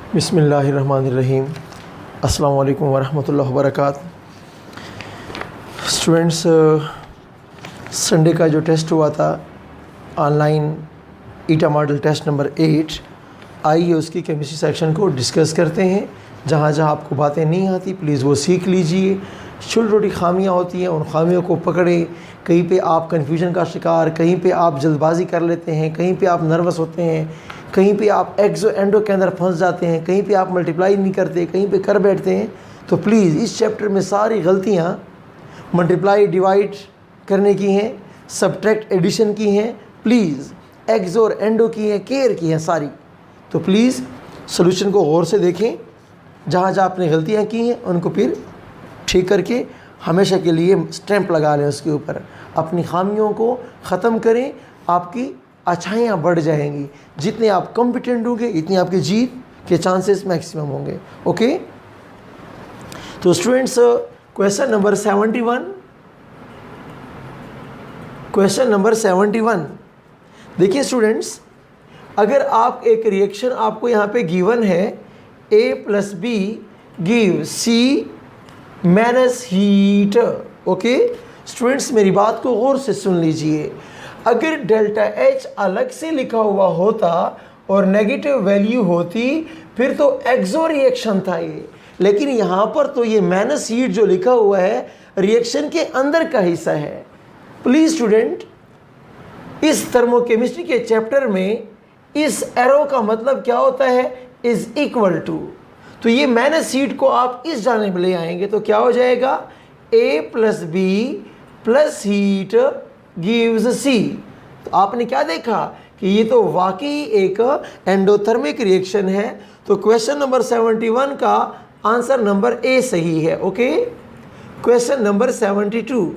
बिस्मिल्लाहिर्रहमानिर्रहीम। अस्सलाम वालेकुम वरहमतुल्लाहि वबरकातुहू। स्टूडेंट्स, संडे का जो टेस्ट हुआ था ऑनलाइन ईटा मॉडल टेस्ट नंबर 8, आइए उसकी केमिस्ट्री सेक्शन को डिस्कस करते हैं। जहाँ जहाँ आपको बातें नहीं आती प्लीज़ वो सीख लीजिए। छोटी छोटी खामियाँ होती हैं, उन खामियों को पकड़े। कहीं पे आप कन्फ्यूजन का शिकार, कहीं पे आप जल्दबाजी कर लेते हैं, कहीं पे आप नर्वस होते हैं, कहीं पे आप एक्सो एंडो के अंदर फंस जाते हैं, कहीं पे आप मल्टीप्लाई नहीं करते, कहीं पे कर बैठते हैं। तो प्लीज़ इस चैप्टर में सारी गलतियाँ मल्टीप्लाई डिवाइड करने की हैं, सब्ट्रैक्ट एडिशन की हैं, प्लीज़ एक्सो और एंडो की हैं, केयर की हैं सारी। तो प्लीज़ सोल्यूशन को गौर से देखें। जहाँ जहाँ आपने गलतियाँ की हैं उनको फिर ठीक करके हमेशा के लिए स्टैंप लगा लें उसके ऊपर। अपनी खामियों को ख़त्म करें, आपकी अच्छाइयाँ बढ़ जाएंगी। जितने आप कॉम्पिटेंट होंगे इतनी आपकी जीत के चांसेस मैक्सिमम होंगे। ओके, तो स्टूडेंट्स, क्वेश्चन नंबर 71 देखिए स्टूडेंट्स, अगर आप एक रिएक्शन आपको यहाँ पे गिवन है A + B give C minus heat. Okay students, मेरी बात को गौर से सुन लीजिए। अगर डेल्टा H अलग से लिखा हुआ होता और नेगेटिव वैल्यू होती फिर तो एक्सो रिएक्शन था ये, लेकिन यहाँ पर तो ये माइनस हीट जो लिखा हुआ है रिएक्शन के अंदर का हिस्सा है। प्लीज़ स्टूडेंट, इस थर्मोकेमिस्ट्री के चैप्टर में इस एरो का मतलब क्या होता है? Is equal to. तो ये माइनस हीट को आप इस जाने में ले आएंगे तो क्या हो जाएगा? A + B + heat gives C। तो आपने क्या देखा कि ये तो वाकई एक एंडोथर्मिक रिएक्शन है। तो क्वेश्चन नंबर 71 का आंसर नंबर A सही है। Okay, question number 72,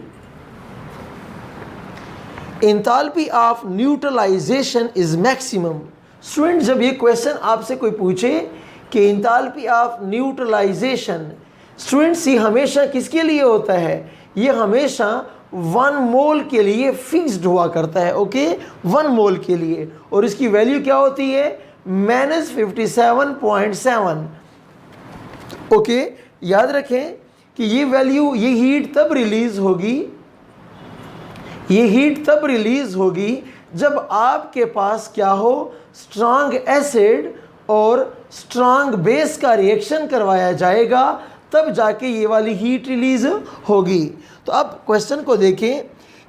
enthalpy of neutralization is maximum. Student, जब ये क्वेश्चन आपसे कोई पूछे कि एंथैल्पी ऑफ न्यूट्रलाइजेशन, स्टूडेंट्स ये हमेशा किसके लिए होता है? ये हमेशा 1 मोल के लिए फिक्स्ड हुआ करता है। ओके, 1 मोल के लिए, और इसकी वैल्यू क्या होती है? -57.7। ओके, याद रखें कि ये वैल्यू, ये हीट तब रिलीज होगी जब आपके पास क्या हो? स्ट्रांग एसिड और स्ट्रांग बेस का रिएक्शन करवाया जाएगा, तब जाके ये वाली हीट रिलीज होगी। तो अब क्वेश्चन को देखें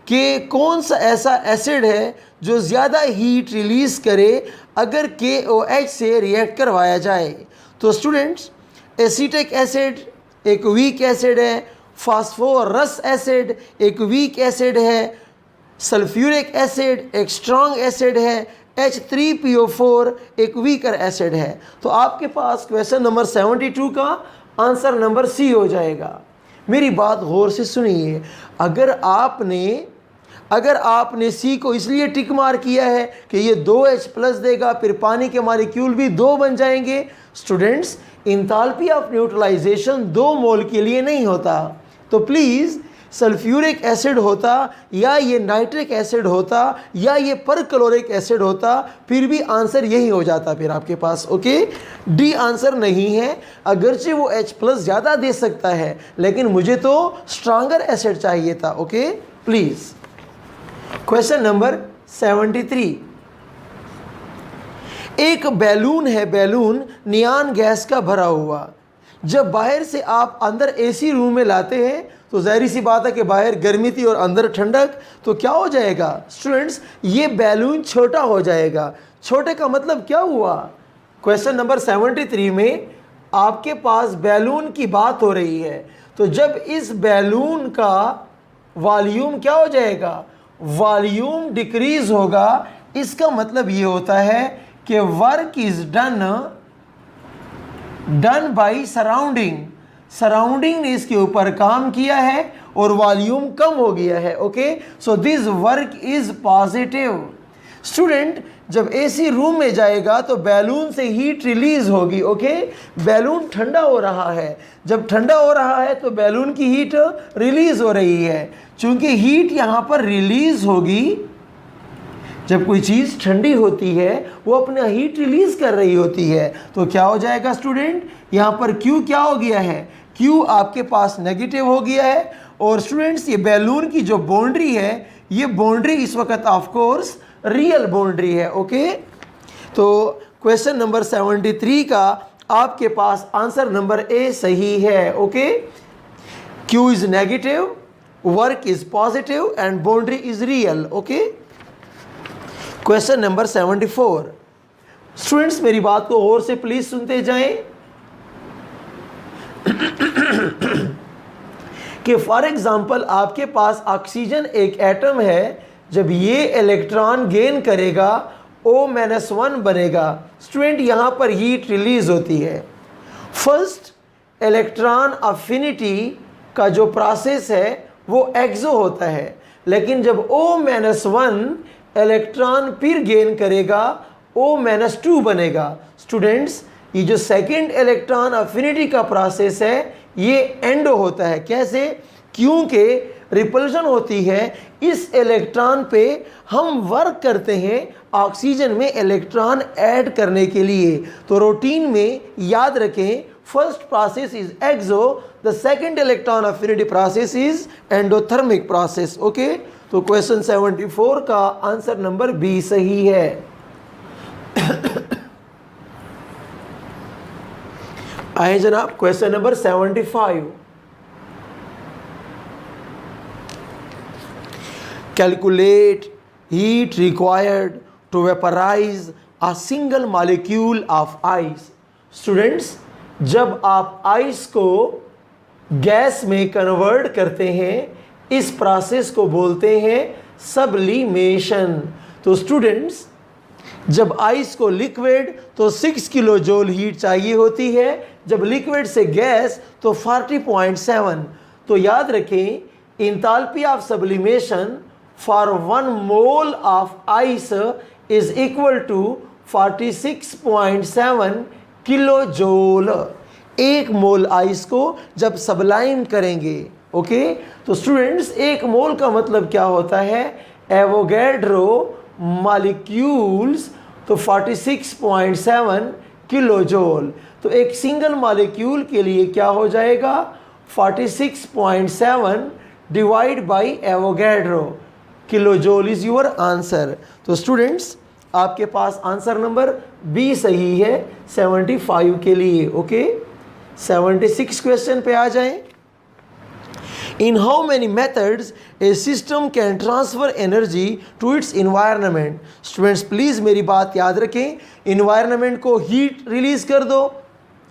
कि कौन सा ऐसा एसिड है जो ज़्यादा हीट रिलीज़ करे अगर KOH से रिएक्ट करवाया जाए। तो स्टूडेंट्स, एसीटिक एसिड एक वीक एसिड है, फास्फोरस एसिड एक वीक एसिड है, सल्फ्यूरिक एसिड एक स्ट्रॉन्ग एसिड है, H3PO4 एक वीकर एसिड है। तो आपके पास क्वेश्चन नंबर 72 का आंसर नंबर C हो जाएगा। मेरी बात गौर से सुनिए। अगर आपने C को इसलिए टिक मार किया है कि ये 2H+ देगा, फिर पानी के मॉलिक्यूल भी 2 बन जाएंगे। स्टूडेंट्स, एंथैल्पी ऑफ न्यूट्रलाइजेशन 2 मोल के लिए नहीं होता। तो प्लीज़ सल्फ्यूरिक एसिड होता या ये नाइट्रिक एसिड होता या ये परक्लोरिक एसिड होता, फिर भी आंसर यही हो जाता फिर आपके पास। ओके, डी आंसर नहीं है। अगरचे वो H+ ज़्यादा दे सकता है, लेकिन मुझे तो स्ट्रांगर एसिड चाहिए था। ओके, प्लीज़ क्वेश्चन नंबर 73, एक बैलून है, बैलून नियान गैस का भरा हुआ। जब बाहर से आप अंदर AC रूम में लाते हैं तो ज़ाहिर सी बात है कि बाहर गर्मी थी और अंदर ठंडक, तो क्या हो जाएगा? स्टूडेंट्स, ये बैलून छोटा हो जाएगा। छोटे का मतलब क्या हुआ? क्वेश्चन नंबर 73 में आपके पास बैलून की बात हो रही है, तो जब इस बैलून का वॉल्यूम क्या हो जाएगा? वॉल्यूम डिक्रीज होगा। इसका मतलब ये होता है कि work is done by surrounding ने इसके ऊपर काम किया है और वॉल्यूम कम हो गया है। Okay, so this work is positive. Student, जब AC रूम में जाएगा तो बैलून से हीट रिलीज होगी। ओके, बैलून ठंडा हो रहा है, जब ठंडा हो रहा है तो बैलून की हीट रिलीज हो रही है। चूंकि हीट यहाँ पर रिलीज होगी जब कोई चीज़ ठंडी होती है वो अपना हीट रिलीज कर रही होती है, तो क्या हो जाएगा स्टूडेंट, यहाँ पर Q क्या हो गया है, Q आपके पास नेगेटिव हो गया है। और स्टूडेंट्स ये बैलून की जो बाउंड्री है, ये बाउंड्री इस वक्त ऑफ कोर्स रियल बाउंड्री है। ओके, तो क्वेश्चन नंबर 73 का आपके पास आंसर नंबर ए सही है। Okay, Q is negative, work is positive and boundary is real. Okay, question number 74। Students मेरी बात को और से प्लीज सुनते जाएं कि फॉर एग्जांपल आपके पास ऑक्सीजन एक एटम है, जब ये इलेक्ट्रॉन गेन करेगा O-1 बनेगा। स्टूडेंट यहाँ पर हीट रिलीज होती है। फर्स्ट इलेक्ट्रॉन अफिनिटी का जो प्रोसेस है वो एक्सो होता है, लेकिन जब O-1 इलेक्ट्रॉन फिर गेन करेगा O-2 बनेगा। स्टूडेंट्स ये जो सेकेंड इलेक्ट्रॉन अफिनिटी का प्रोसेस है ये एंडो होता है। कैसे? क्योंकि रिपल्शन होती है इस इलेक्ट्रॉन पे, हम वर्क करते हैं ऑक्सीजन में इलेक्ट्रॉन ऐड करने के लिए। तो रूटीन में याद रखें, first process is exo, the second electron affinity process is endothermic process. Okay, तो क्वेश्चन 74 का आंसर नंबर बी सही है। आए जनाब question number 75। Calculate heat required to vaporize a single molecule of ice. Students जब आप आइस को gas में कन्वर्ट करते हैं, इस प्रोसेस को बोलते हैं सब्लिमेशन। तो स्टूडेंट्स जब आइस को लिक्विड तो 6 किलो जूल हीट चाहिए होती है, जब लिक्विड से गैस तो 40.7। तो याद रखें enthalpy of sublimation for 1 mole of ice is equal to 46.7 kilo joule. 1 mole ice को जब सबलाइम करेंगे। ओके, तो स्टूडेंट्स 1 मोल का मतलब क्या होता है, एवोगैड्रो मॉलिक्यूल्स, तो 46.7 किलो जूल। तो एक सिंगल मॉलिक्यूल के लिए क्या हो जाएगा, 46.7 divide by Avogadro kilo joule is your answer. तो स्टूडेंट्स आपके पास आंसर नंबर बी सही है 75 के लिए। ओके, 76 क्वेश्चन पे आ जाएं। In how many methods a system can transfer energy to its environment? Students please मेरी बात याद रखें, environment को heat रिलीज कर दो,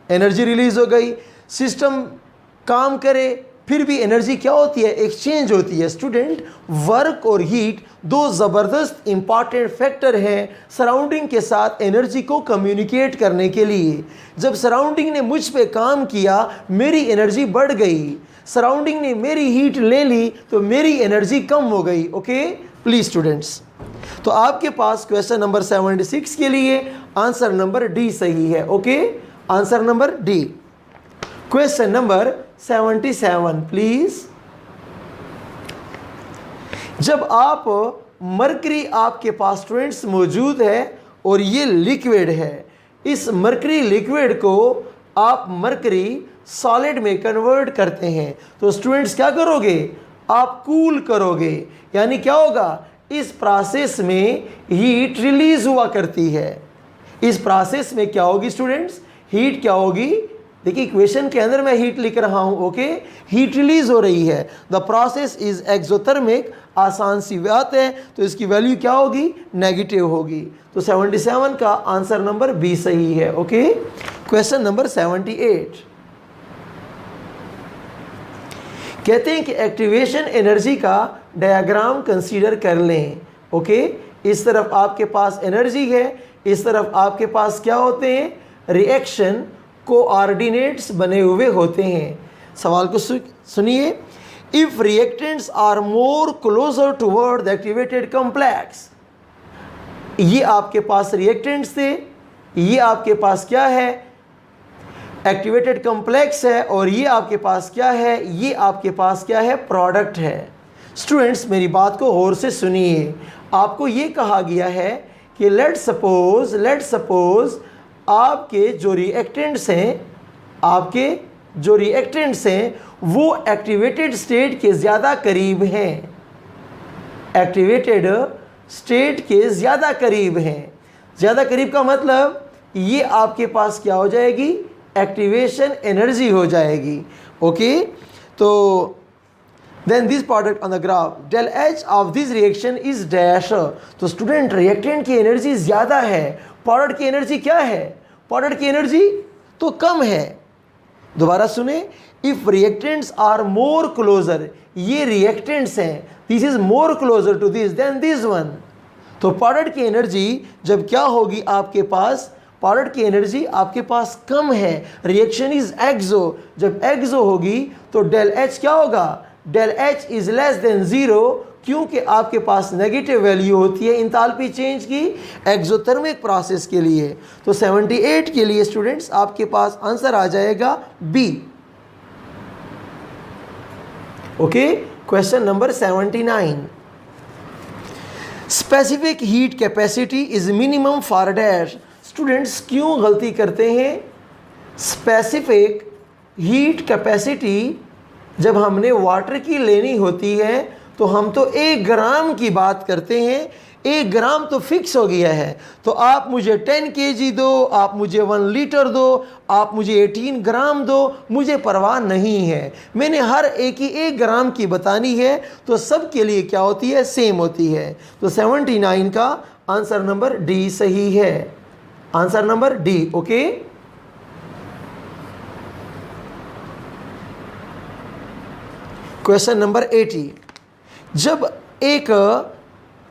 एनर्जी रिलीज हो गई, सिस्टम काम करे, फिर भी एनर्जी क्या होती है, एक्सचेंज होती है। स्टूडेंट वर्क और हीट दो ज़बरदस्त इंपॉर्टेंट फैक्टर हैं सराउंडिंग के साथ एनर्जी को कम्युनिकेट करने के लिए। जब सराउंडिंग ने मुझ पे काम किया मेरी एनर्जी बढ़ गई, सराउंडिंग ने मेरी हीट ले ली तो मेरी एनर्जी कम हो गई। ओके प्लीज स्टूडेंट्स, तो आपके पास क्वेश्चन नंबर 76 के लिए आंसर नंबर डी सही है। Okay, answer number D. Question number 77 please. जब आप मरकरी आपके पास स्टूडेंट्स मौजूद है और ये लिक्विड है, इस मरकरी लिक्विड को आप मरकरी सॉलिड में कन्वर्ट करते हैं, तो स्टूडेंट्स क्या करोगे, आप कूल करोगे। यानी क्या होगा, इस प्रोसेस में हीट रिलीज हुआ करती है। इस प्रोसेस में क्या होगी स्टूडेंट्स, हीट क्या होगी, देखिए इक्वेशन के अंदर मैं हीट लिख रहा हूं। ओके, हीट रिलीज हो रही है, द प्रोसेस इज एक्सोथर्मिक। आसान सी बात है, तो इसकी वैल्यू क्या होगी, नेगेटिव होगी। तो 77 का आंसर नंबर बी सही है। ओके, क्वेश्चन नंबर 78 कहते हैं कि एक्टिवेशन एनर्जी का डायग्राम कंसीडर कर लें। ओके, इस तरफ आपके पास एनर्जी है, इस तरफ आपके पास क्या होते हैं, रिएक्शन कोऑर्डिनेट्स बने हुए होते हैं। सवाल को सुनिए, if reactants are more closer toward the activated complex. ये आपके पास रिएक्टेंट्स थे, ये आपके पास क्या है, एक्टिवेटेड कॉम्प्लेक्स है, और ये आपके पास क्या है, ये आपके पास क्या है, प्रोडक्ट है। स्टूडेंट्स मेरी बात को गौर से सुनिए। आपको ये कहा गया है कि लेट सपोज आपके जो रिएक्टेंट्स हैं वो एक्टिवेटेड स्टेट के ज़्यादा करीब हैं, एक्टिवेटेड स्टेट के ज़्यादा करीब हैं। ज़्यादा करीब का मतलब ये आपके पास क्या हो जाएगी, एक्टिवेशन एनर्जी हो जाएगी। ओके, तो then this product on the graph del H of this reaction is dash. तो स्टूडेंट रिएक्टेंट की एनर्जी ज़्यादा है, प्रोडक्ट की एनर्जी क्या है, प्रोडक्ट की एनर्जी तो कम है। दोबारा सुने, if reactants are more closer, ये रिएक्टेंट्स हैं, this is more closer to this than this one. तो प्रोडक्ट की एनर्जी जब क्या होगी आपके पास, प्रोडक्ट की एनर्जी आपके पास कम है, रिएक्शन इज एक्सो। जब एक्सो होगी तो डेल एच क्या होगा, del H is less than zero, क्योंकि आपके पास नेगेटिव वैल्यू होती है इंथैल्पी चेंज की एक्सोथर्मिक प्रोसेस के लिए। तो 78 के लिए स्टूडेंट्स आपके पास आंसर आ जाएगा B. Okay, question number 79, specific heat capacity is minimum for dash. Students क्यों गलती करते हैं, स्पेसिफिक हीट कैपेसिटी जब हमने वाटर की लेनी होती है तो हम तो 1 ग्राम की बात करते हैं, 1 ग्राम तो फिक्स हो गया है। तो आप मुझे 10 kg दो, आप मुझे 1 लीटर दो, आप मुझे 18 ग्राम दो, मुझे परवाह नहीं है, मैंने हर एक ही 1 ग्राम की बतानी है। तो सब के लिए क्या होती है, सेम होती है। तो 79 का आंसर नंबर डी सही है, answer number D. Okay, question number 80, जब एक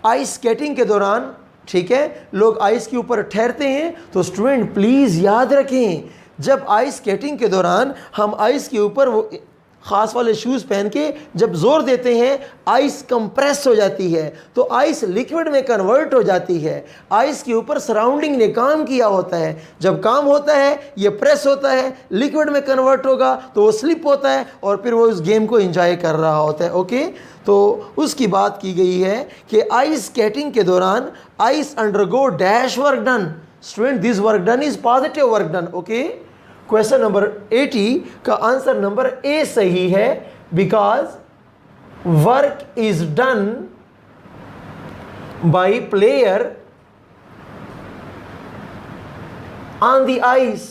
आइस स्केटिंग के दौरान, ठीक है, लोग आइस के ऊपर ठहरते हैं, तो स्टूडेंट प्लीज़ याद रखें, जब आइस स्केटिंग के दौरान हम आइस के ऊपर वो ख़ास वाले शूज़ पहन के जब ज़ोर देते हैं, आइस कंप्रेस हो जाती है, तो आइस लिक्विड में कन्वर्ट हो जाती है। आइस के ऊपर सराउंडिंग ने काम किया होता है, जब काम होता है ये प्रेस होता है, लिक्विड में कन्वर्ट होगा तो वो स्लिप होता है और फिर वो उस गेम को एंजॉय कर रहा होता है। ओके, तो उसकी बात की गई है कि आइस स्केटिंग के दौरान ice undergo dash work done. Student this work done is positive work done. Okay, question number 80 का आंसर नंबर ए सही है, because work is done by player on the ice.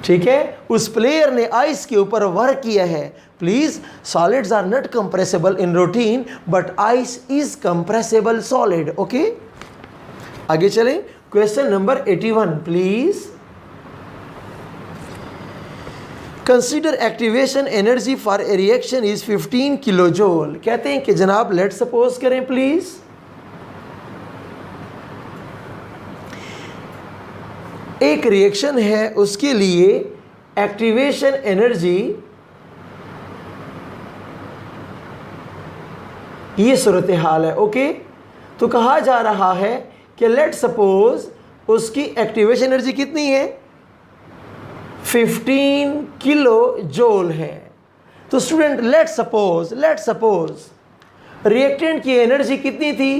ठीक है, उस प्लेयर ने ice के ऊपर वर्क किया है। Please, solids are not compressible in routine but ice is compressible solid. Okay, आगे चलें, question number 81 please. Consider activation energy for a reaction is 15 kilo joule. कहते हैं कि जनाब लेट सपोज करें प्लीज, एक रिएक्शन है, उसके लिए एक्टिवेशन एनर्जी ये सूरत हाल है। ओके, तो कहा जा रहा है कि लेट सपोज उसकी एक्टिवेशन एनर्जी कितनी है, 15 किलो जूल है। तो स्टूडेंट लेट सपोज रिएक्टेंट की एनर्जी कितनी थी,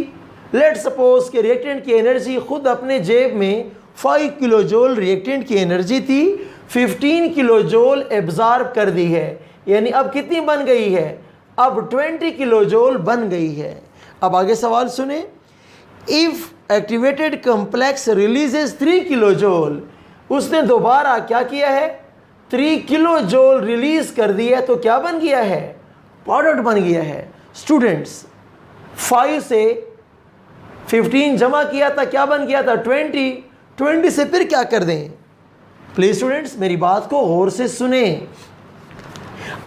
लेट सपोज कि रिएक्टेंट की एनर्जी खुद अपने जेब में 5 किलो जूल रिएक्टेंट की एनर्जी थी, 15 किलो जूल एब्जॉर्ब कर दी है, यानी अब कितनी बन गई है, अब 20 किलो जूल बन गई है। अब आगे सवाल सुने, if activated complex releases 3 kilo joule, उसने दोबारा क्या किया है, 3 किलो जूल रिलीज कर दिया, तो क्या बन गया है, प्रोडक्ट बन गया है। स्टूडेंट्स 5 से 15 जमा किया था, क्या बन गया था, 20 से फिर क्या कर दें। प्लीज स्टूडेंट्स मेरी बात को गौर से सुने।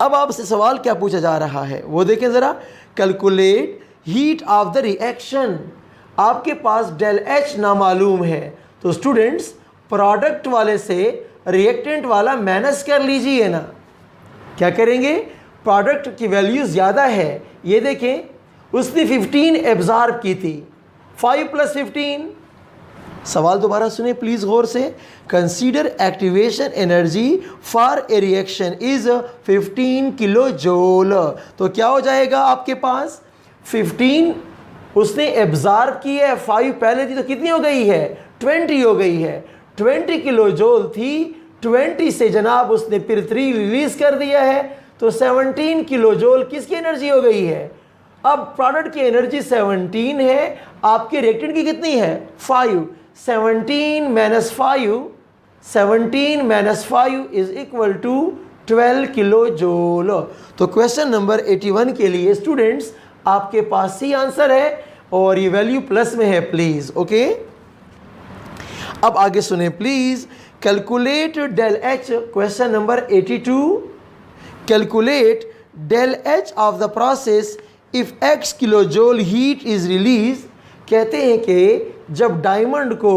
अब आपसे सवाल क्या पूछा जा रहा है वो देखें ज़रा, calculate heat of the reaction. आपके पास डेल एच नामालूम है, तो स्टूडेंट्स प्रोडक्ट वाले से रिएक्टेंट वाला माइनस कर लीजिए ना। क्या करेंगे, प्रोडक्ट की वैल्यू ज़्यादा है, ये देखें उसने 15 एब्जॉर्ब की थी, 5 + 15 सवाल दोबारा सुने प्लीज़ गौर से। Consider activation energy for a reaction is 15 kilo joule. तो क्या हो जाएगा आपके पास 15 उसने एब्जॉर्ब की है, 5 पहले थी तो कितनी हो गई है 20 हो गई है। 20 किलो जूल थी, 20 से जनाब उसने फिर 3 रिलीज कर दिया है, तो 17 किलो जूल किसकी एनर्जी हो गई है। अब प्रोडक्ट की एनर्जी 17 है, आपके रिएक्टेंट की कितनी है 5। 17 minus 5 is equal to 12 kilo joule. तो क्वेश्चन नंबर 81 के लिए स्टूडेंट्स आपके पास सी आंसर है और ये वैल्यू प्लस में है प्लीज। ओके, अब आगे सुने please. Calculate del H, question number 82। Calculate del H of the process if x kilo joule heat is release. कहते हैं कि जब डायमंड को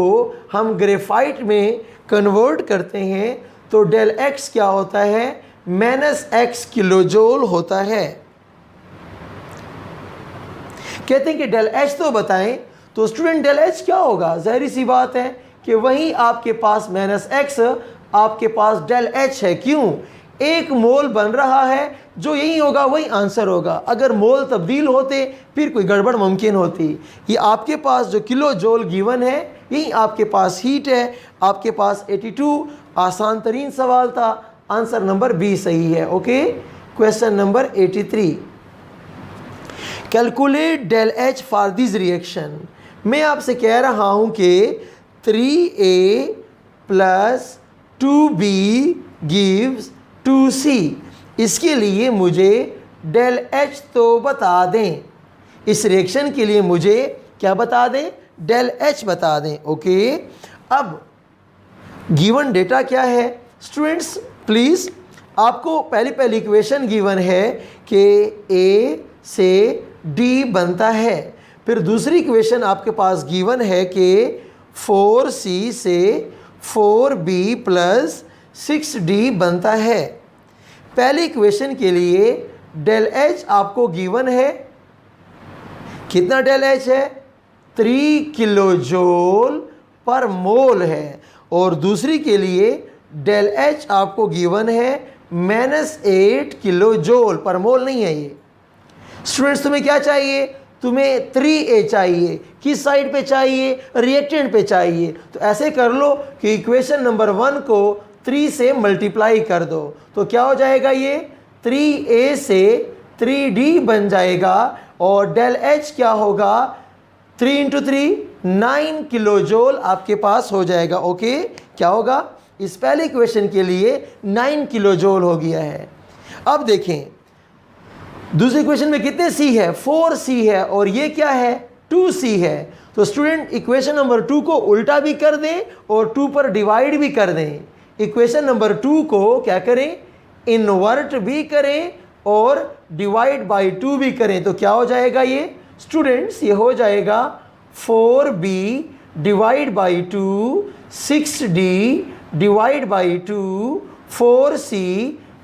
हम ग्रेफाइट में कन्वर्ट करते हैं तो डेल x क्या होता है -x किलो जूल होता है। कहते हैं कि डेल एच तो बताएं, तो स्टूडेंट डेल एच क्या होगा, ज़ाहिर सी बात है कि वही आपके पास -x आपके पास डेल एच है। क्यों, एक मोल बन रहा है, जो यही होगा वही आंसर होगा। अगर मोल तब्दील होते फिर कोई गड़बड़ मुमकिन होती। ये आपके पास जो किलो जूल गिवन है यही आपके पास हीट है। आपके पास 82 आसान तरीन सवाल था, आंसर नंबर बी सही है। Okay, question number 83। Calculate del H for this reaction. मैं आपसे कह रहा हूँ कि 3a + 2b गिव्स 2c। इसके लिए मुझे डेल एच तो बता दें। इस रिएक्शन के लिए मुझे क्या बता दें, डेल एच बता दें। ओके, अब गिवन डेटा क्या है स्टूडेंट्स प्लीज़। आपको पहली इक्वेशन गिवन है कि a से d बनता है। फिर दूसरी इक्वेशन आपके पास गिवन है कि 4c से 4b + 6d बनता है। पहली इक्वेशन के लिए डेल एच आपको गिवन है, कितना डेल एच है 3 किलो जूल पर मोल है। और दूसरी के लिए डेल एच आपको गिवन है -8 किलो जूल पर मोल नहीं है। ये स्टूडेंट्स तुम्हें क्या चाहिए, तुम्हें 3a चाहिए। किस साइड पे चाहिए, रिएक्टेंट पे चाहिए। तो ऐसे कर लो कि इक्वेशन नंबर 1 को 3 से मल्टीप्लाई कर दो, तो क्या हो जाएगा, ये 3a से 3d बन जाएगा। और डेल एच क्या होगा 3 × 3 9 किलो जूल आपके पास हो जाएगा। ओके, क्या होगा, इस पहले इक्वेशन के लिए 9 किलो जूल हो गया है। अब देखें दूसरी इक्वेशन में कितने c है 4c है, और ये क्या है 2c है। तो स्टूडेंट इक्वेशन नंबर 2 को उल्टा भी कर दें और 2 पर डिवाइड भी कर दें। इक्वेशन नंबर 2 को क्या करें, इन्वर्ट भी करें और डिवाइड बाई 2 भी करें। तो क्या हो जाएगा ये स्टूडेंट्स, ये हो जाएगा 4b divide by 2, 6d divide by 2, 4c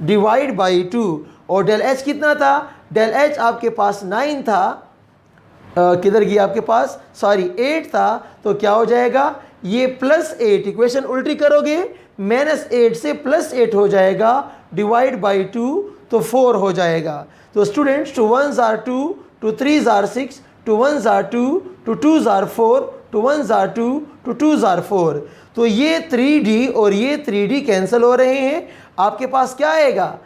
divide by 2। और डेल एच कितना था, डेल एच आपके पास 9 था, किधर गया आपके पास, सॉरी 8 था। तो क्या हो जाएगा, ये +8, इक्वेशन उल्टी करोगे -8 से +8 हो जाएगा, डिवाइड बाई 2 तो 4 हो जाएगा। तो students 2 1s are 2, 2 3s are 6, 2 1s are 2, 2 2s are 4, 2 1s are 2, 2 2s are 4। तो ये 3d और ये 3d कैंसिल हो रहे हैं। आपके पास क्या आएगा,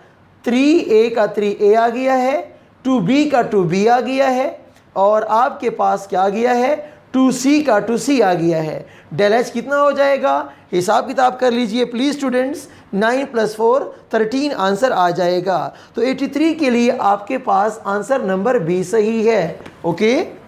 3a का 3a आ गया है, 2b का 2b आ गया है, और आपके पास क्या आ गया है 2c का 2c आ गया है। डेल एच कितना हो जाएगा, हिसाब किताब कर लीजिए प्लीज़ स्टूडेंट्स। 9 + 4 13 आंसर आ जाएगा। तो 83 के लिए आपके पास आंसर नंबर बी सही है। ओके,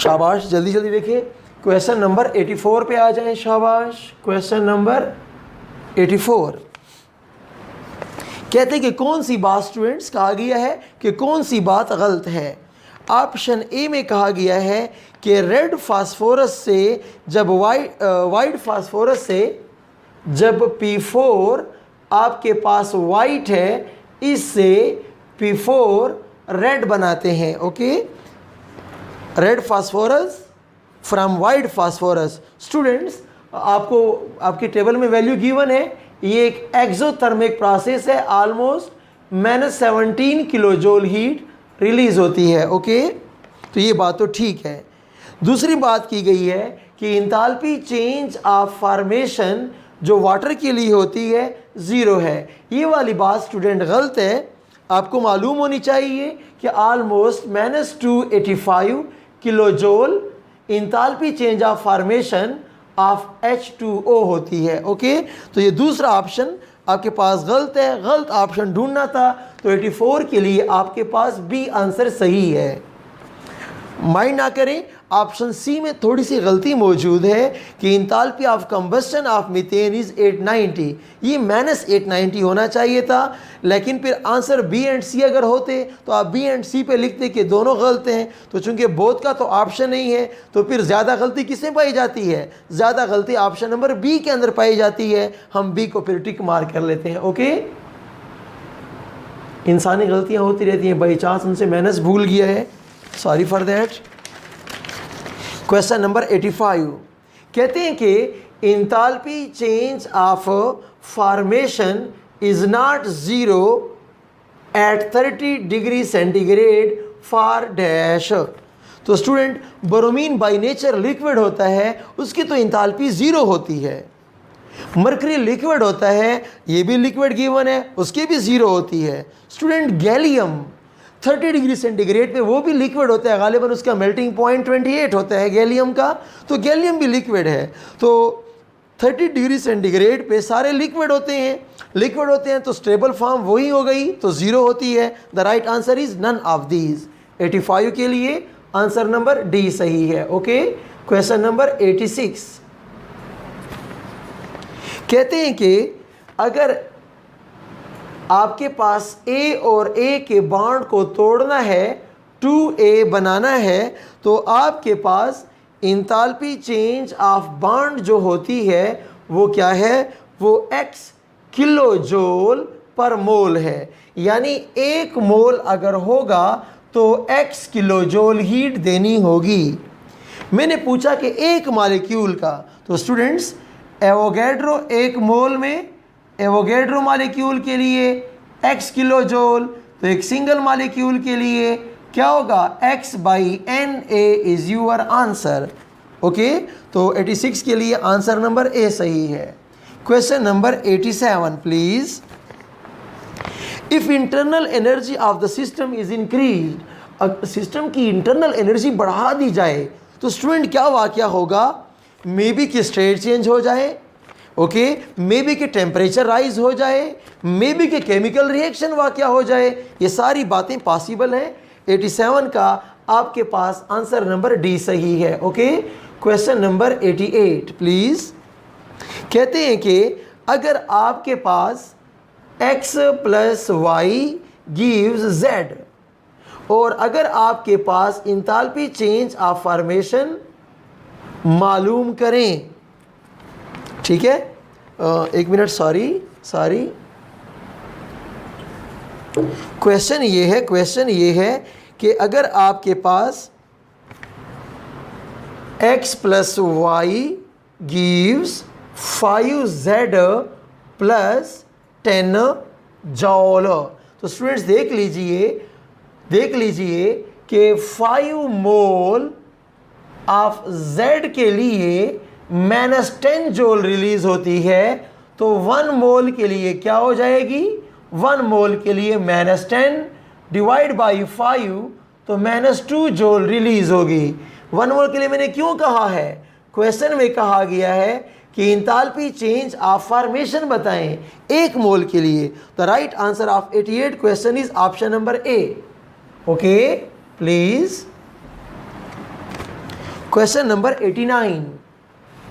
शाबाश, जल्दी जल्दी देखिए। क्वेश्चन नंबर 84 पे आ जाएं। शाबाश, क्वेश्चन नंबर 84 कहते हैं कि कौन सी बात स्टूडेंट्स कहा गया है कि कौन सी बात गलत है। ऑप्शन ए में कहा गया है कि रेड फास्फोरस से जब वाइट फास्फोरस से जब P4 आपके पास वाइट है, इससे P4 रेड बनाते हैं। Okay, red phosphorus from white phosphorus. Students, आपको आपकी टेबल में वैल्यू गिवन है, ये एक एक्सोथर्मिक प्रोसेस है, almost -17 kilo joule heat release होती है। ओके, तो ये बात तो ठीक है। दूसरी बात की गई है कि इंथैल्पी चेंज ऑफ फॉर्मेशन जो वाटर के लिए होती है 0 है। ये वाली बात स्टूडेंट गलत है। आपको मालूम होनी चाहिए कि almost -285 kilo joule enthalpy change of formation of H2O होती है। ओके, तो ये दूसरा ऑप्शन आपके पास गलत है, गलत ऑप्शन ढूंढना था, तो 84 के लिए आपके पास बी आंसर सही है। माइंड ना करें, ऑप्शन सी में थोड़ी सी गलती मौजूद है कि enthalpy of combustion of methane is 890, ये -890 होना चाहिए था, लेकिन फिर आंसर बी एंड सी अगर होते तो आप बी एंड सी पे लिखते कि दोनों गलत हैं। तो चूंकि बोथ का तो ऑप्शन नहीं है, तो फिर ज़्यादा गलती किसमें पाई जाती है? ज़्यादा गलती ऑप्शन नंबर बी के अंदर पाई जाती है। हम बी को फिर टिक मार कर लेते हैं। ओके, इंसानी गलतियाँ होती रहती हैं, बाई चांस उनसे मैंने भूल गया है, sorry for that. Question number 85 कहते हैं कि enthalpy change of formation is not 0 at 30 degree centigrade for dash. तो student, bromine by nature liquid होता है, उसकी तो इंथैल्पी 0 होती है। मरकरी लिक्विड होता है, ये भी लिक्विड गिवन है, उसकी भी 0 होती है। स्टूडेंट, गैलियम 30 डिग्री सेंटीग्रेड पे वो भी लिक्विड होता है, गालिबन उसका मेल्टिंग पॉइंट 28 होता है गैलियम का, तो गैलियम भी लिक्विड है। तो 30 डिग्री सेंटीग्रेड पे सारे लिक्विड होते हैं, तो स्टेबल फॉर्म वही हो गई, तो 0 होती है। The right answer is none of these. 85 के लिए आंसर नंबर डी सही है। ओके, क्वेश्चन नंबर 86 कहते हैं कि अगर आपके पास A और A के बॉन्ड को तोड़ना है, 2A बनाना है, तो आपके पास इंथैल्पी चेंज ऑफ बॉन्ड जो होती है वो क्या है? वो x किलो जूल पर मोल है। यानी 1 मोल अगर होगा तो x किलो जूल हीट देनी होगी। मैंने पूछा कि एक मॉलिक्यूल का, तो स्टूडेंट्स एवोगैड्रो 1 मोल में एवोगैड्रो मॉलिक्यूल के लिए x किलो जूल, तो एक सिंगल मॉलिक्यूल के लिए क्या होगा? x/Na is your answer. Okay, तो 86 के लिए आंसर नंबर ए सही है। Question number 87 please. If internal energy of the system is increase, system की इंटरनल एनर्जी बढ़ा दी जाए तो स्टूडेंट क्या वाकया होगा? मे बी कि स्टेट चेंज हो जाए, ओके, मे बी कि टेम्परेचर राइज हो जाए, मे बी कि केमिकल रिएक्शन वाकया हो जाए। ये सारी बातें पॉसिबल हैं। 87 का आपके पास आंसर नंबर डी सही है। Okay, question number 88 please. कहते हैं कि अगर आपके पास x + y गिव्स z, और अगर आपके पास इंथैल्पी चेंज ऑफ फॉर्मेशन मालूम करें, ठीक है, एक मिनट, सॉरी, क्वेश्चन ये है कि अगर आपके पास x + y गिव्स 5z + 10 जॉल, तो स्टूडेंट्स देख लीजिए कि 5 मोल ऑफ z के लिए -10 जूल रिलीज होती है, तो 1 मोल के लिए क्या हो जाएगी? 1 मोल के लिए -10 डिवाइड बाई 5, तो -2 जूल रिलीज होगी। 1 मोल के लिए मैंने क्यों कहा है? क्वेश्चन में कहा गया है कि इंथैल्पी चेंज ऑफ फॉर्मेशन बताएं 1 मोल के लिए। The right answer of 88 question is option number A. Okay please. Question number 89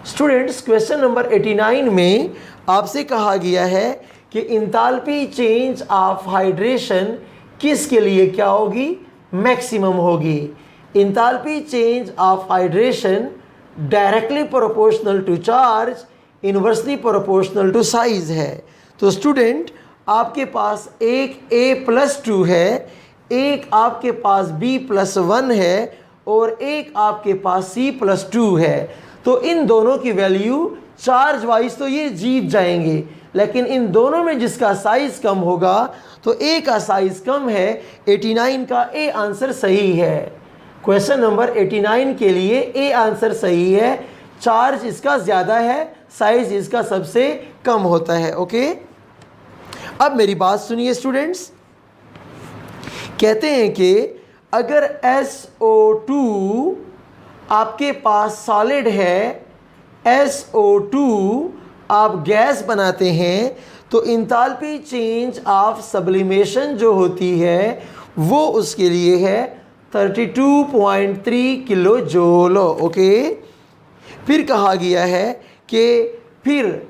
students, question number 89 में आपसे कहा गया है कि इंथैल्पी चेंज ऑफ हाइड्रेशन किसके लिए क्या होगी? मैक्सिमम होगी। Enthalpy change of hydration directly proportional to charge, inversely proportional to size है। तो स्टूडेंट आपके पास एक A+2 है, एक आपके पास B+1 है और एक आपके पास C+2 है। तो इन दोनों की वैल्यू चार्ज वाइज तो ये जीत जाएंगे, लेकिन इन दोनों में जिसका साइज कम होगा तो A का साइज कम है, 89 का A आंसर सही है। क्वेश्चन नंबर 89 के लिए A आंसर सही है। चार्ज इसका ज़्यादा है, साइज इसका सबसे कम होता है। ओके, अब मेरी बात सुनिए स्टूडेंट्स। कहते हैं कि अगर SO2 आपके पास सॉलिड है, SO2 आप गैस बनाते हैं, तो इंथैल्पी चेंज ऑफ सब्लिमेशन जो होती है वो उसके लिए है 32.3 किलो जूल। ओके, फिर कहा गया है कि फिर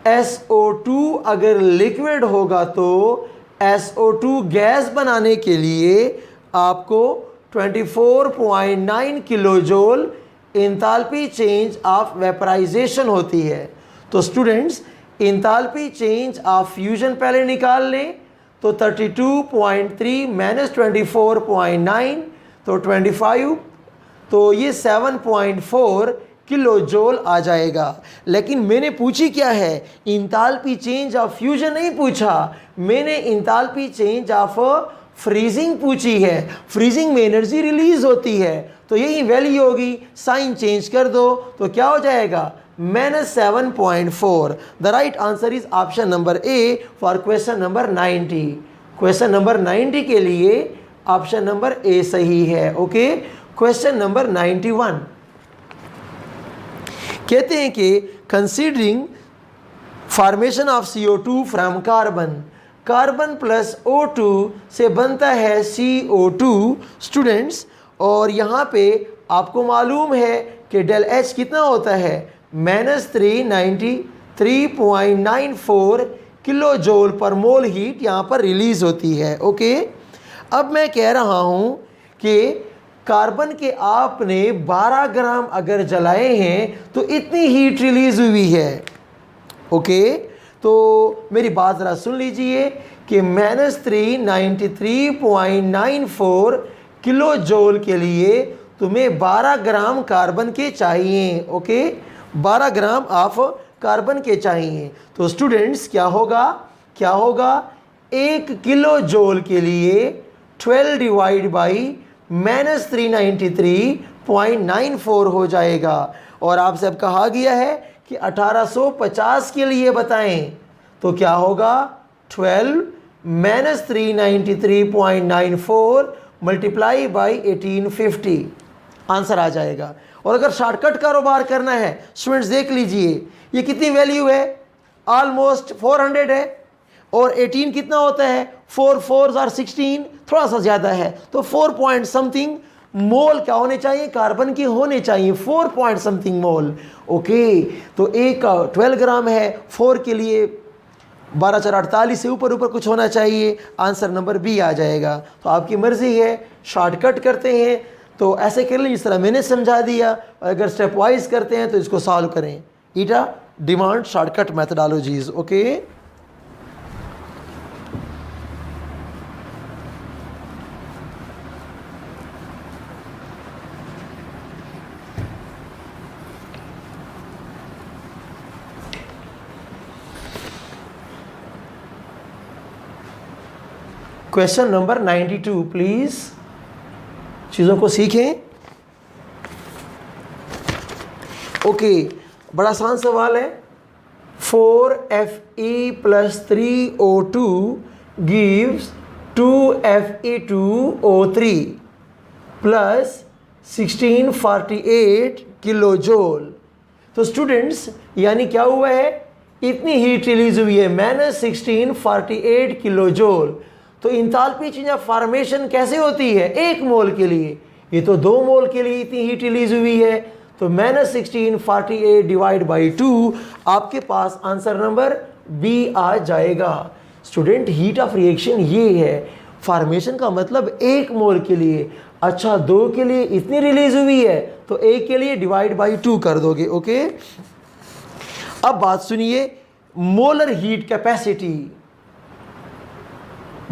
SO2 अगर लिक्विड होगा तो SO2 गैस बनाने के लिए आपको 24.9 kilo joule enthalpy change of vaporization होती है। तो students enthalpy change of fusion पहले निकाल लें, तो 32.3 माइनस 24.9 तो 25, तो ये 7.4 किलो जूल आ जाएगा। लेकिन मैंने पूछी क्या है, इंथैल्पी चेंज ऑफ फ्यूजन नहीं पूछा, मैंने इंथैल्पी चेंज ऑफ फ्रीजिंग पूछी है। फ्रीजिंग में एनर्जी रिलीज होती है, तो यही वैल्यू होगी। साइन चेंज कर दो तो क्या हो जाएगा, -7.4। The right answer is option number A for question number 90। Question number 90 के लिए ऑप्शन नंबर ए सही है। ओके, क्वेश्चन नंबर 91 कहते हैं कि considering formation of CO2 from carbon, carbon plus O2 से बनता है CO2 स्टूडेंट्स, और यहाँ पे आपको मालूम है कि डेल H कितना होता है, -393.94 किलो जूल पर मोल हीट यहाँ पर रिलीज होती है। ओके, अब मैं कह रहा हूँ कि कार्बन के आपने 12 ग्राम अगर जलाए हैं तो इतनी हीट रिलीज हुई है। ओके, तो मेरी बात ज़रा सुन लीजिए कि -393.94 किलो जूल के लिए तुम्हें 12 ग्राम कार्बन के चाहिए। ओके, 12 ग्राम ऑफ कार्बन के चाहिए। तो स्टूडेंट्स क्या होगा, 1 किलो जूल के लिए 12 डिवाइड बाई -393.94 हो जाएगा। और आपसे अब कहा गया है कि 1850 के लिए बताएं, तो क्या होगा, 12 -393.94 मल्टीप्लाई बाई 1850 आंसर आ जाएगा। और अगर शॉर्टकट कारोबार करना है स्टूडेंट्स देख लीजिए, ये कितनी वैल्यू है, ऑलमोस्ट 400 है, और 18 कितना होता है, 4 4s are 16, थोड़ा सा ज़्यादा है, तो 4 पॉइंट समथिंग मोल क्या होने चाहिए, कार्बन के होने चाहिए, 4 पॉइंट समथिंग मोल। ओके, तो एक 12 ग्राम है, 4 के लिए 12 4 48 से ऊपर कुछ होना चाहिए, आंसर नंबर बी आ जाएगा। तो आपकी मर्ज़ी है, शॉर्टकट करते हैं तो ऐसे कर लें जिस तरह मैंने समझा दिया, और अगर स्टेप वाइज करते हैं तो इसको सॉल्व करें। It demand shortcut methodologies. Okay, question number 92 please, चीज़ों को सीखें। ओके, बड़ा आसान सवाल है। 4Fe + 3O2 gives 2Fe2O3 plus 1648 kilo joule. तो स्टूडेंट्स यानी क्या हुआ है, इतनी हीट रिलीज हुई है, -1648 किलो जूल। तो इंथैल्पी चेंज ऑफ फॉर्मेशन कैसे होती है, 1 मोल के लिए, ये तो 2 मोल के लिए इतनी हीट रिलीज हुई है, तो -1648 डिवाइड बाई 2 आपके पास आंसर नंबर बी आ जाएगा। स्टूडेंट हीट ऑफ रिएक्शन ये है, फॉर्मेशन का मतलब 1 मोल के लिए। अच्छा 2 के लिए इतनी रिलीज हुई है तो 1 के लिए डिवाइड बाई 2 कर दोगे। ओके, अब बात सुनिए, molar heat capacity.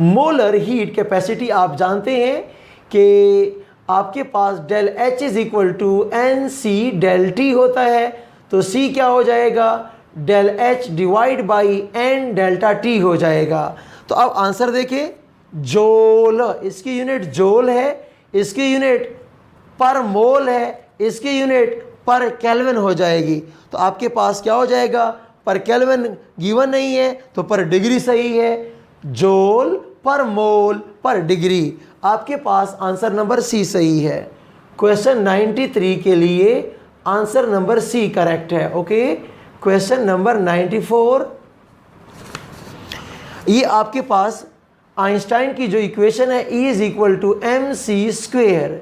Molar heat capacity आप जानते हैं कि आपके पास del H is equal to n C del T होता है, तो C क्या हो जाएगा, del H divide by n delta T हो जाएगा। तो अब आंसर देखिए, जोल, इसकी यूनिट जोल है, इसकी यूनिट पर मोल है, इसकी यूनिट पर केल्विन हो जाएगी। तो आपके पास क्या हो जाएगा, पर केल्विन गिवन नहीं है तो पर डिग्री सही है, जोल पर मोल पर डिग्री। आपके पास आंसर नंबर सी सही है। क्वेश्चन 93 के लिए आंसर नंबर सी करेक्ट है। ओके, क्वेश्चन नंबर 94, ये आपके पास आइंस्टाइन की जो इक्वेशन है E is equal to M C square,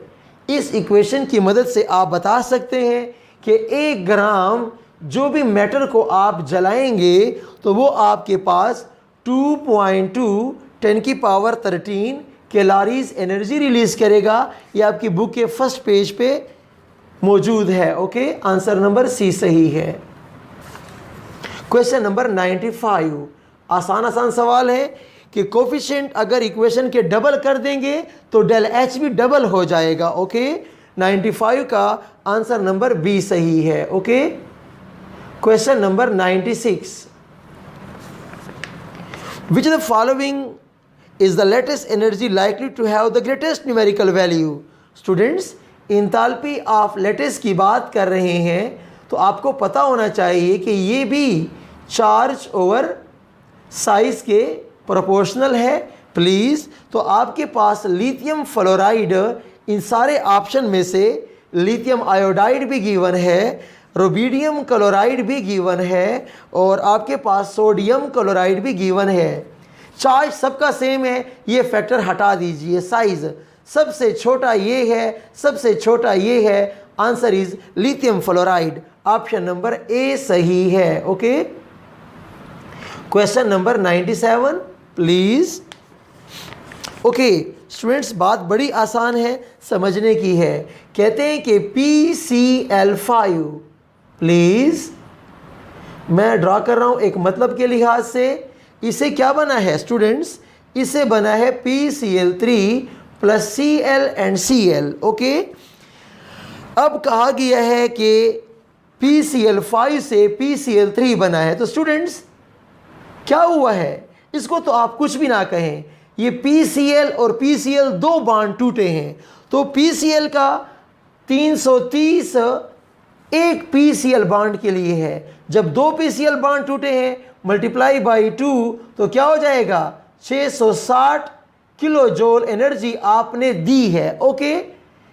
इस इक्वेशन की मदद से आप बता सकते हैं कि 1 ग्राम जो भी मेटल को आप जलाएंगे तो वो आपके पास 2.2 10 की पावर 13 कैलोरीज एनर्जी रिलीज करेगा। ये आपकी बुक के फर्स्ट पेज पे मौजूद है। ओके, आंसर नंबर सी सही है। क्वेश्चन नंबर 95, आसान सवाल है कि कोफिशिएंट अगर इक्वेशन के डबल कर देंगे तो डेल एच भी डबल हो जाएगा। ओके, 95 का आंसर नंबर बी सही है। Okay, question number 96, which the following is the latest energy likely to have the greatest numerical value? Students, enthalpy of lattice की बात कर रहे हैं तो आपको पता होना चाहिए कि ये भी चार्ज ओवर साइज के प्रोपोर्शनल है। प्लीज़, तो आपके पास लिथियम फ्लोराइड, इन सारे ऑप्शन में से लिथियम आयोडाइड भी गिवन है, रुबिडियम क्लोराइड भी गिवन है और आपके पास सोडियम क्लोराइड भी गिवन है। चार्ज सबका सेम है, ये फैक्टर हटा दीजिए। साइज सबसे छोटा ये है, सबसे छोटा ये है। Answer is lithium fluoride, option number A सही है। Okay, question number 97 please. Okay students, बात बड़ी आसान है, समझने की है। कहते हैं कि PCl5, प्लीज मैं ड्रॉ कर रहा हूं एक मतलब के लिहाज से। इसे क्या बना है स्टूडेंट्स, इसे बना है PCl3 plus Cl and Cl। Okay, अब कहा गया है कि PCl5 से PCl3 बना है, तो स्टूडेंट्स क्या हुआ है, इसको तो आप कुछ भी ना कहें, ये PCl और PCl 2 बॉन्ड टूटे हैं, तो PCl का 330 एक PCl बॉन्ड के लिए है। जब 2 PCl बॉन्ड टूटे हैं मल्टीप्लाई बाई 2 तो क्या हो जाएगा, 660 किलो जूल एनर्जी आपने दी है। ओके,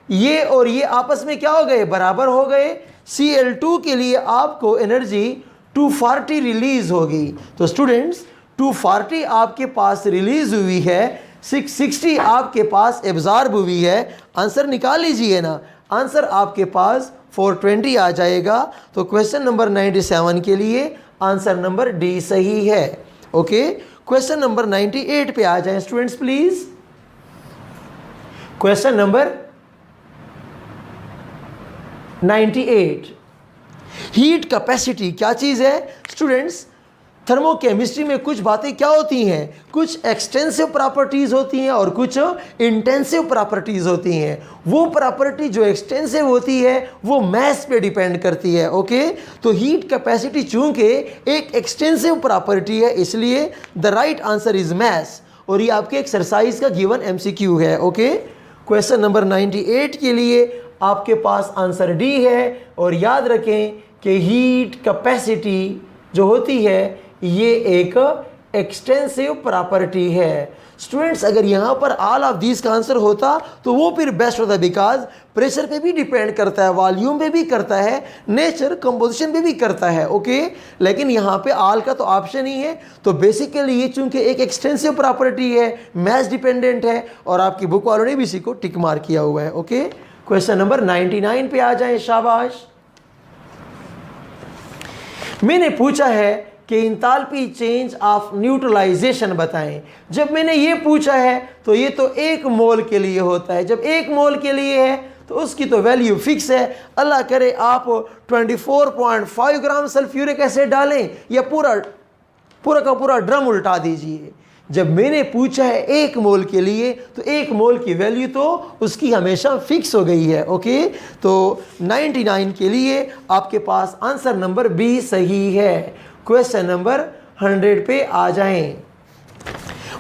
ये और ये आपस में क्या हो गए, बराबर हो गए। Cl2 के लिए आपको एनर्जी 240 रिलीज होगी। तो स्टूडेंट्स 240 आपके पास रिलीज हुई है, 660 आपके पास एब्जॉर्ब हुई है। आंसर निकाल लीजिए ना, आंसर आपके पास 420 आ जाएगा। तो क्वेश्चन नंबर 97 के लिए आंसर नंबर डी सही है। ओके, क्वेश्चन नंबर 98 पे आ जाएं students please. Question number 98, heat capacity क्या चीज है स्टूडेंट्स। थर्मोकेमिस्ट्री में कुछ बातें क्या होती हैं, कुछ एक्सटेंसिव प्रॉपर्टीज होती हैं और कुछ इंटेंसिव प्रॉपर्टीज होती हैं। वो प्रॉपर्टी जो एक्सटेंसिव होती है वो मैस पे डिपेंड करती है। ओके, तो हीट कैपेसिटी चूंकि एक एक्सटेंसिव प्रॉपर्टी है इसलिए the right answer is mass, और ये आपके एक्सरसाइज का गिवन MCQ है। ओके, क्वेश्चन नंबर 98 के लिए आपके पास आंसर डी है। और याद रखें कि हीट कैपेसिटी जो होती है ये एक एक्सटेंसिव प्रॉपर्टी है। स्टूडेंट्स अगर यहाँ पर ऑल ऑफ दीज का आंसर होता तो वो फिर बेस्ट होता, बिकॉज प्रेशर पे भी डिपेंड करता है, वॉल्यूम पे भी करता है, नेचर कंपोजिशन पे भी करता है। ओके, लेकिन यहाँ पे ऑल का तो ऑप्शन ही है। तो बेसिकली ये चूंकि एक एक्सटेंसिव प्रॉपर्टी है, मैच डिपेंडेंट है, और आपकी बुक वालों ने भी इसी को टिक मार किया हुआ है। ओके, क्वेश्चन नंबर 99 पे आ जाए, शाबाश। मैंने पूछा है कि इंथैल्पी चेंज ऑफ न्यूट्रलाइजेशन बताएं। जब मैंने ये पूछा है तो ये तो 1 मोल के लिए होता है। जब 1 मोल के लिए है तो उसकी तो वैल्यू फिक्स है। अल्लाह करे आप 24.5 ग्राम सल्फ्यूरिक एसिड डालें या पूरा का पूरा ड्रम उल्टा दीजिए। जब मैंने पूछा है 1 मोल के लिए तो 1 मोल की वैल्यू तो उसकी हमेशा फिक्स हो गई है। ओके, तो 99 के लिए आपके पास आंसर नंबर बी सही है। क्वेश्चन नंबर 100 पे आ जाएं।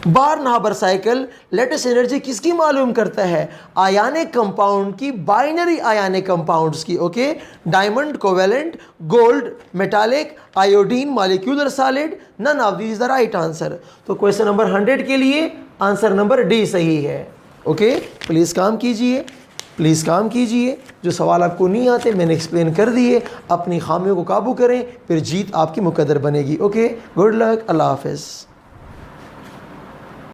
बार्नहाबर साइकिल लेटेस्ट एनर्जी किसकी मालूम करता है? आयनिक कंपाउंड की, बाइनरी आयनिक कंपाउंड्स की। Okay, diamond, covalent, gold, metallic, iodine, molecular solid, none of these the right answer. तो क्वेश्चन नंबर 100 के लिए आंसर नंबर डी सही है। ओके, प्लीज़ काम कीजिए, प्लीज़ काम कीजिए। जो सवाल आपको नहीं आते मैंने एक्सप्लेन कर दिए। अपनी खामियों को काबू करें, फिर जीत आपकी मुकद्दर बनेगी। ओके, गुड लक, अल्लाह हाफ़िज़।